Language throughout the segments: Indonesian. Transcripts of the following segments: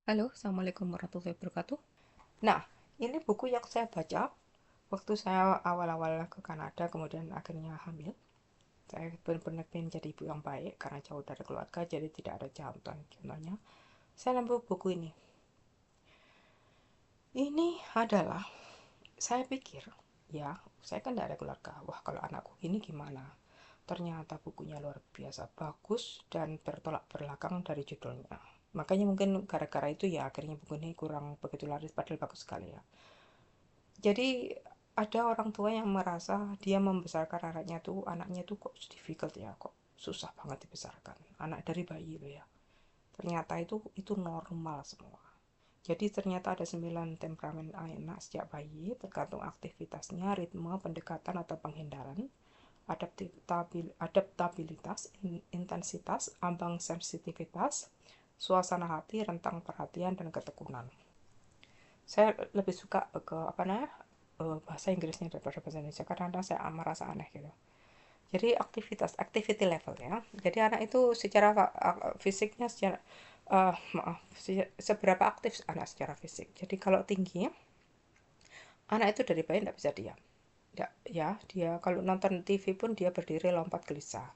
Halo, Assalamualaikum warahmatullahi wabarakatuh. Nah, ini buku yang saya baca waktu saya awal-awal ke Kanada, kemudian akhirnya hamil. Saya benar-benar pengen jadi ibu yang baik karena jauh dari keluarga, jadi tidak ada contoh. Contohnya, saya nemu buku ini. Ini adalah, saya pikir, ya, saya kan tidak ada keluarga. Wah, kalau anakku ini gimana? Ternyata bukunya luar biasa bagus dan bertolak belakang dari judulnya. Makanya mungkin gara-gara itu ya akhirnya buku ini kurang begitu laris, padahal bagus sekali ya. Jadi ada orang tua yang merasa dia membesarkan anaknya tuh kok difficult ya, kok susah banget dibesarkan. Anak dari bayi loh ya. Ternyata itu normal semua. Jadi ternyata ada 9 temperamen anak sejak bayi, tergantung aktivitasnya, ritme, pendekatan atau penghindaran, adaptabilitas, intensitas, ambang sensitivitas, suasana hati, rentang perhatian, dan ketekunan. Saya lebih suka ke apa namanya bahasa Inggrisnya daripada bahasa Indonesia karena saya merasa aneh gitu. Jadi activity level ya. Jadi anak itu secara fisiknya secara maaf, seberapa aktif anak secara fisik. Jadi kalau tinggi, anak itu dari bayi tidak bisa diam. Nggak, ya, dia kalau nonton TV pun dia berdiri lompat gelisah.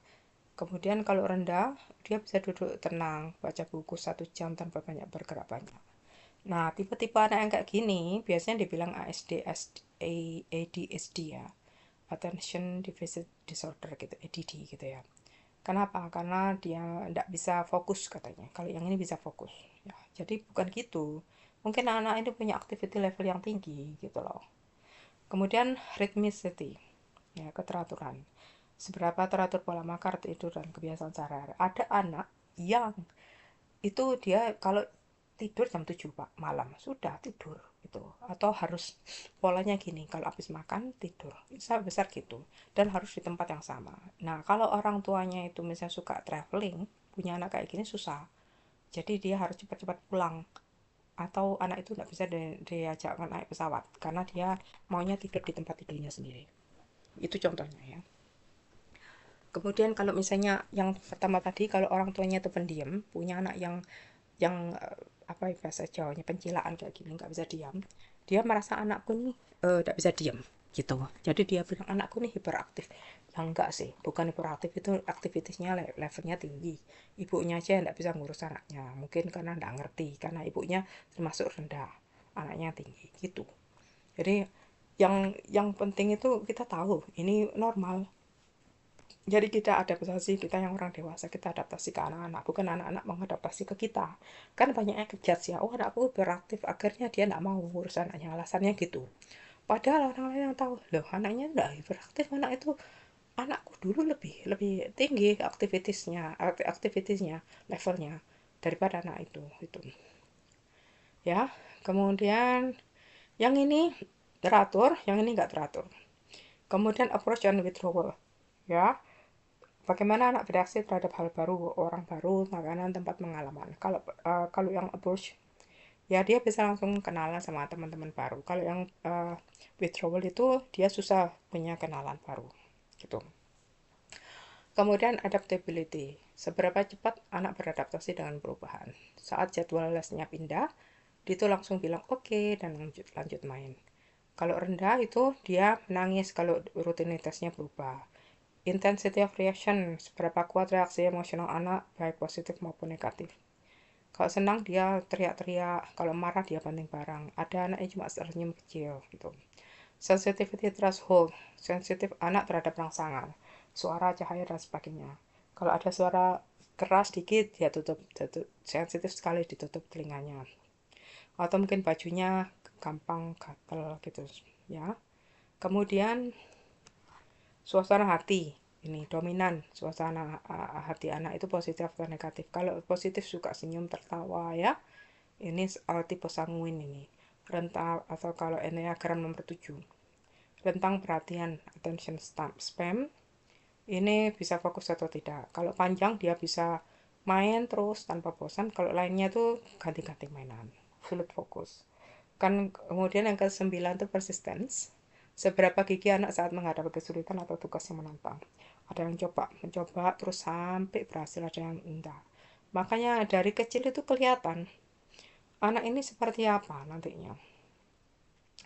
Kemudian kalau rendah, dia bisa duduk tenang, baca buku 1 jam tanpa banyak bergerak banyak. Nah, tipe-tipe anak yang kayak gini biasanya dibilang ADHD ya, Attention Deficit Disorder gitu, ADD gitu ya. Kenapa? Karena dia tidak bisa fokus katanya. Kalau yang ini bisa fokus. Ya, jadi bukan gitu. Mungkin anak ini punya activity level yang tinggi gitu loh. Kemudian rhythmicity, ya keteraturan. Seberapa teratur pola makan, tidur, dan kebiasaan sehari-hari. Ada anak yang itu dia kalau tidur jam 7 Pak malam sudah tidur gitu, atau harus polanya gini, kalau habis makan tidur bisa besar gitu, dan harus di tempat yang sama. Nah, kalau orang tuanya itu misalnya suka traveling, punya anak kayak gini susah, jadi dia harus cepat-cepat pulang, atau anak itu nggak bisa diajakkan naik pesawat karena dia maunya tidur di tempat tidurnya sendiri. Itu contohnya ya. Kemudian kalau misalnya yang pertama tadi, kalau orang tuanya itu pendiam, punya anak yang apa ya, bahasa Jawanya pencilaan kayak gini, nggak bisa diam, dia merasa anakku nih nggak bisa diam gitu, jadi dia bilang anakku nih hiperaktif. Yang enggak sih, bukan hiperaktif, itu aktivitasnya levelnya tinggi, ibunya aja nggak bisa ngurus anaknya, mungkin karena nggak ngerti, karena ibunya termasuk rendah, anaknya tinggi gitu. Jadi yang penting itu kita tahu ini normal. Jadi kita adaptasi, kita yang orang dewasa kita adaptasi ke anak-anak, bukan anak-anak mengadaptasi ke kita. Kan banyak yang kejat ya, oh anakku beraktif, akhirnya dia nggak mau ngurus anaknya, alasannya gitu. Padahal orang lain yang tahu, loh anaknya nggak beraktif, anak itu, anakku dulu lebih lebih tinggi aktivitasnya, levelnya daripada anak itu ya. Kemudian yang ini teratur, yang ini nggak teratur. Kemudian approach and withdrawal ya. Bagaimana anak bereaksi terhadap hal baru, orang baru, makanan, tempat, pengalaman. Kalau yang approach, ya dia bisa langsung kenalan sama teman-teman baru. Kalau yang withdrawal itu dia susah punya kenalan baru, gitu. Kemudian adaptability. Seberapa cepat anak beradaptasi dengan perubahan. Saat jadwal lesnya pindah, dia tuh langsung bilang oke, okay, dan lanjut lanjut main. Kalau rendah itu dia menangis kalau rutinitasnya berubah. Intensity of reaction, seberapa kuat reaksi emosional anak, baik positif maupun negatif. Kalau senang dia teriak-teriak, kalau marah dia banting barang. Ada anak yang cuma senyum kecil gitu. Sensitivity threshold, sensitif anak terhadap rangsangan, suara, cahaya, dan sebagainya. Kalau ada suara keras dikit, dia tutup sensitif sekali, ditutup telinganya. Atau mungkin bajunya gampang gatel gitu ya. Kemudian suasana hati, ini dominan suasana hati anak itu positif atau negatif. Kalau positif suka senyum tertawa ya, ini tipe sanguin ini. Rentang, atau kalau enneagram nomor 7, rentang perhatian attention span, ini bisa fokus atau tidak. Kalau panjang dia bisa main terus tanpa bosan, kalau lainnya tuh ganti-ganti mainan, sulit fokus kan. Kemudian yang ke-9 itu persistence. Seberapa gigih anak saat menghadapi kesulitan atau tugas yang menantang. Ada yang mencoba terus sampai berhasil, ada yang enggak. Makanya dari kecil itu kelihatan anak ini seperti apa nantinya,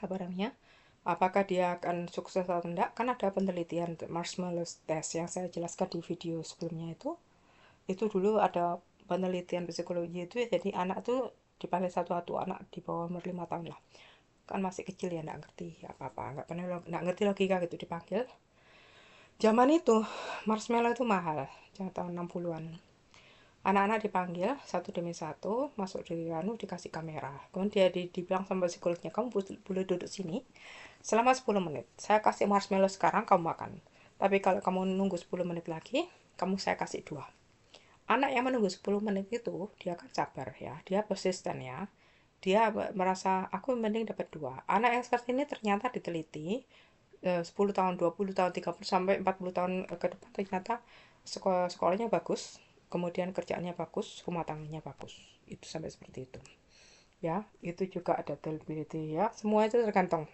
apa namanya, apakah dia akan sukses atau enggak. Kan ada penelitian marshmallow test yang saya jelaskan di video sebelumnya. Itu dulu ada penelitian psikologi itu ya, jadi anak tuh dipanggil satu-satu, anak di bawah umur 5 tahun lah, kan masih kecil ya, nggak ngerti apa-apa, nggak ngerti logika gitu, dipanggil. Zaman itu marshmallow itu mahal, jangan tahun 60-an. Anak-anak dipanggil satu demi satu, masuk di anu, dikasih kamera, kemudian dibilang sama psikolognya, kamu boleh duduk sini selama 10 menit, saya kasih marshmallow sekarang, kamu makan, tapi kalau kamu nunggu 10 menit lagi, saya kasih dua. Anak yang menunggu 10 menit itu dia kan sabar ya, dia persisten ya, dia merasa aku mending dapat dua. Anak yang seperti ini ternyata diteliti 10 tahun, 20 tahun, 30 sampai 40 tahun ke depan ternyata sekolahnya bagus, kemudian kerjaannya bagus, rumah tangganya bagus. Itu sampai seperti itu. Ya, itu juga ada teliti ya. Semua itu tergantung